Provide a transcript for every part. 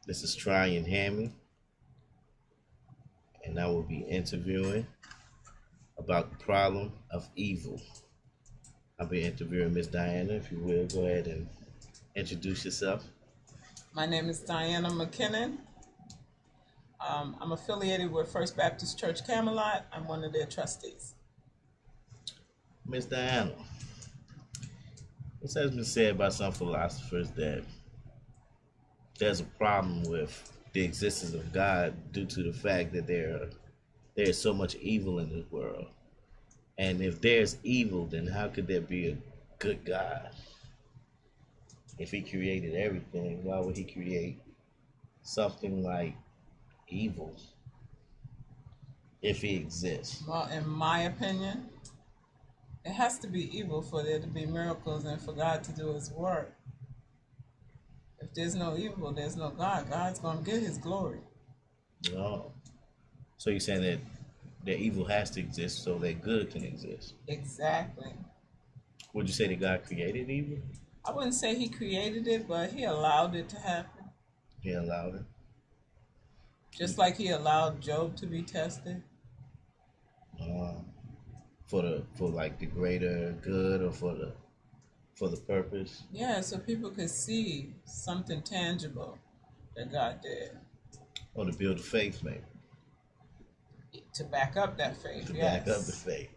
This is Tryon Hammy, and I will be interviewing about the problem of evil. I'll be interviewing Miss Diana. If you will, go ahead and introduce yourself. My name is Diana McKinnon. I'm affiliated with First Baptist Church Camelot. I'm one of their trustees. Miss Diana, it has been said by some philosophers that there's a problem with the existence of God due to the fact that there is so much evil in this world. And if there's evil, then how could there be a good God? If he created everything, why would he create something like evil if he exists? Well, in my opinion, it has to be evil for there to be miracles and for God to do his work. If there's no evil, there's no God. God's going to get his glory. No. So you're saying that evil has to exist so that good can exist. Exactly. Would you say that God created evil? I wouldn't say he created it, but he allowed it to happen. He allowed it. Just like he allowed Job to be tested. Uh, for like the greater good or for the purpose. Yeah, so people could see something tangible that God did. Or to build the faith, maybe. To back up that faith, To yes. back up the faith.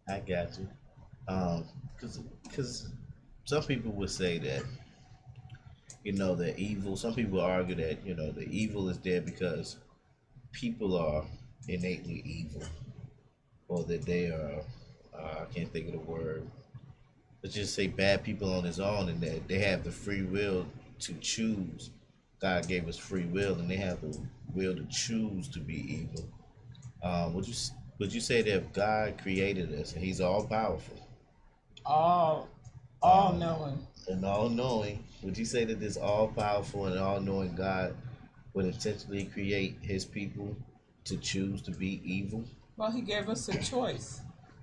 I got you. Because some people would say that, the evil, some people argue that, the evil is there because people are innately evil. Or that they are, I can't think of the word, let's just say bad people on his own, and that they have the free will to choose. God gave us free will, and they have the will to choose to be evil. Would you say that if God created us and He's all powerful, All um, knowing. and all knowing, would you say that this all powerful and all knowing God would intentionally create His people to choose to be evil? Well, he gave us a choice.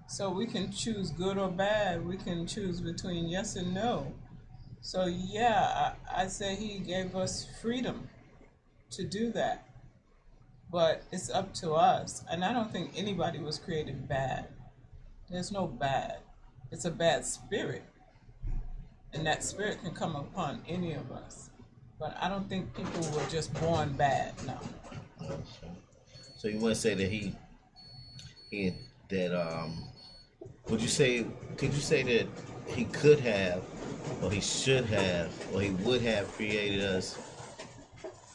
So we can choose good or bad. We can choose between yes and no. So yeah, I say he gave us freedom to do that. But it's up to us. And I don't think anybody was created bad. There's no bad. It's a bad spirit. And that spirit can come upon any of us. But I don't think people were just born bad. No. Okay. So you want to say that he that would you say could you say that he could have or he should have or he would have created us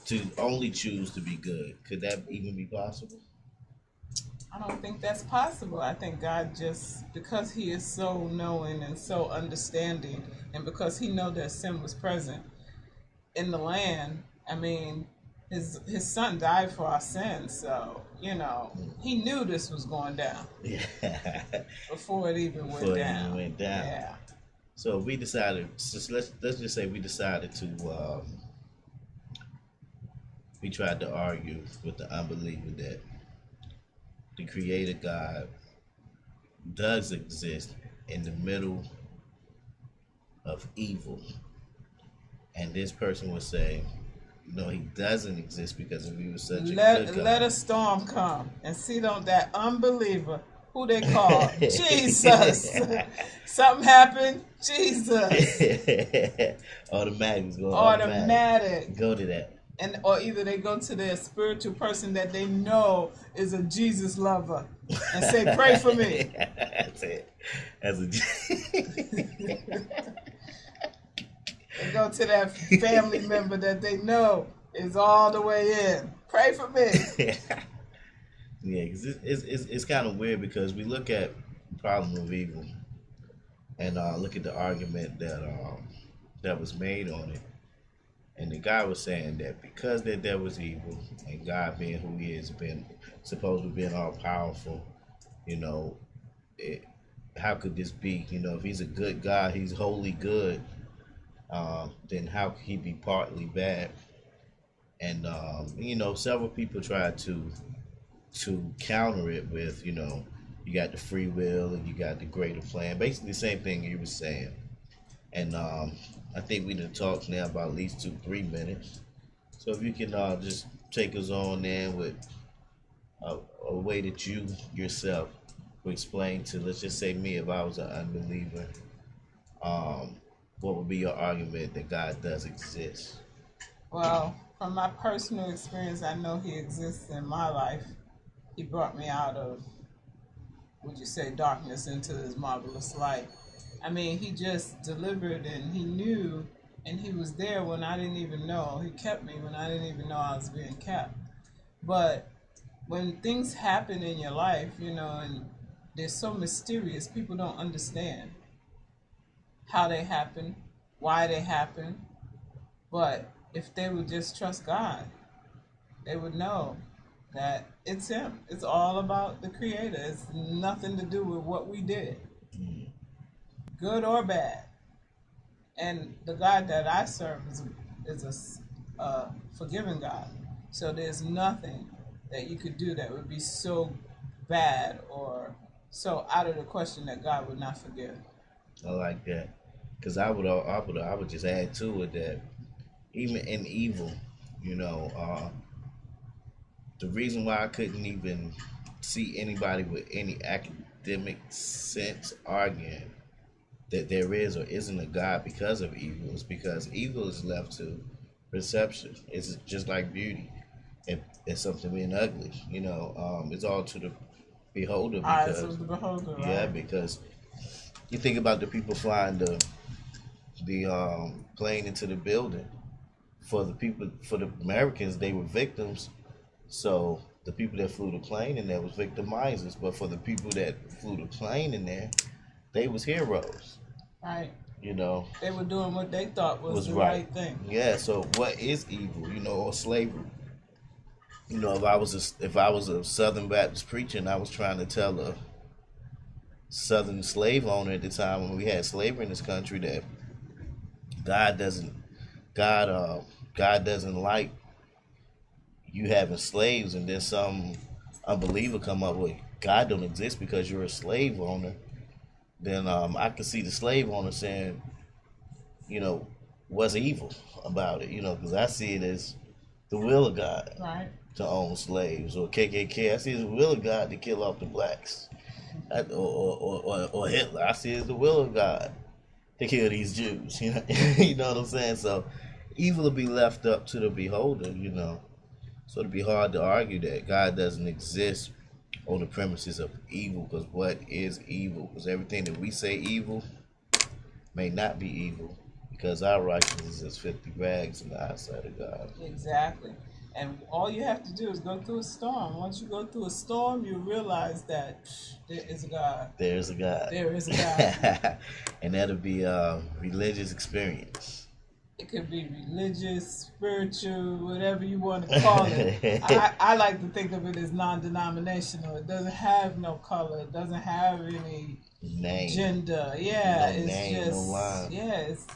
to only choose to be good? Could that even be possible? I don't think that's possible. I think God just, because he is so knowing and so understanding, and because he know that sin was present in the land, I mean, his son died for our sins, so, he knew this was going down Yeah. before it even went Before it down. even went down. Yeah. So we decided. Let's just say we decided to. We tried to argue with the unbeliever that the Creator God does exist in the middle of evil, and this person would say, no, he doesn't exist because if he was such a good God. Let a storm come and see on that unbeliever who they call Jesus. Something happened, Jesus. Automatic. Go Automatic. Go to that. Or either they go to their spiritual person that they know is a Jesus lover and say, "Pray for me." That's it. They go to that family member that they know is all the way in. Pray for me. Yeah, because it's kind of weird because we look at the problem of evil and look at the argument that was made on it. And the guy was saying that because that there was evil and God being who he is, being supposedly being all powerful, you know, how could this be? If he's a good God, he's wholly good, then how could he be partly bad? And several people tried to counter it with, you got the free will and you got the greater plan. Basically the same thing you were saying. And I think we done talked now about at least 2-3 minutes. So if you can just take us on in with a way that you yourself would explain to, let's just say me, if I was an unbeliever, what would be your argument that God does exist? Well, from my personal experience, I know He exists in my life. He brought me out of, would you say, darkness into His marvelous light. I mean, He just delivered and He knew and He was there when I didn't even know. He kept me when I didn't even know I was being kept. But when things happen in your life, and they're so mysterious, people don't understand how they happen, why they happen. But if they would just trust God, they would know that it's Him. It's all about the Creator. It's nothing to do with what we did, good or bad. And the God that I serve is a forgiving God. So there's nothing that you could do that would be so bad or so out of the question that God would not forgive. I like that, because I would just add to it that even in evil, you know, the reason why I couldn't even see anybody with any academic sense arguing that there is or isn't a God because of evil is because evil is left to perception. It's just like beauty. It's something being ugly. It's all to the beholder. Eyes of the beholder, right? Yeah, because you think about the people flying the plane into the building. For the Americans, they were victims. So the people that flew the plane in there was victimizers. But for the people that flew the plane in there, they was heroes. Right. They were doing what they thought was the right thing. Yeah. So what is evil? Or slavery. If I was a Southern Baptist preacher and I was trying to tell a Southern slave owner at the time when we had slavery in this country that God doesn't God doesn't like you having slaves, and then some unbeliever come up with God don't exist because you're a slave owner, then I could see the slave owner saying, what's evil about it? Because I see it as the will of God, right, to own slaves, or KKK. I see it as the will of God to kill off the blacks, or Hitler. I see it as the will of God to kill these Jews. You know what I'm saying? So evil will be left up to the beholder. So it'd be hard to argue that God doesn't exist on the premises of evil, because what is evil? Because everything that we say evil may not be evil, because our righteousness is filthy rags in the eyesight of God. Exactly. And all you have to do is go through a storm. Once you go through a storm, you realize that there is a God. There is a God. There is a God. And that'll be a religious experience. It could be religious, spiritual, whatever you want to call it. I like to think of it as non-denominational. It doesn't have no color. It doesn't have any gender. Yeah, no it's name, just no line. Yeah, it's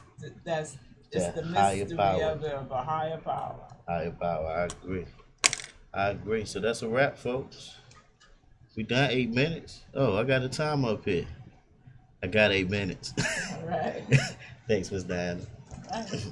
the mystery of it, of a higher power. Higher power. I agree. So that's a wrap, folks. We done 8 minutes. Oh, I got a time up here. I got 8 minutes. All right. Thanks, Miss Diana. All right.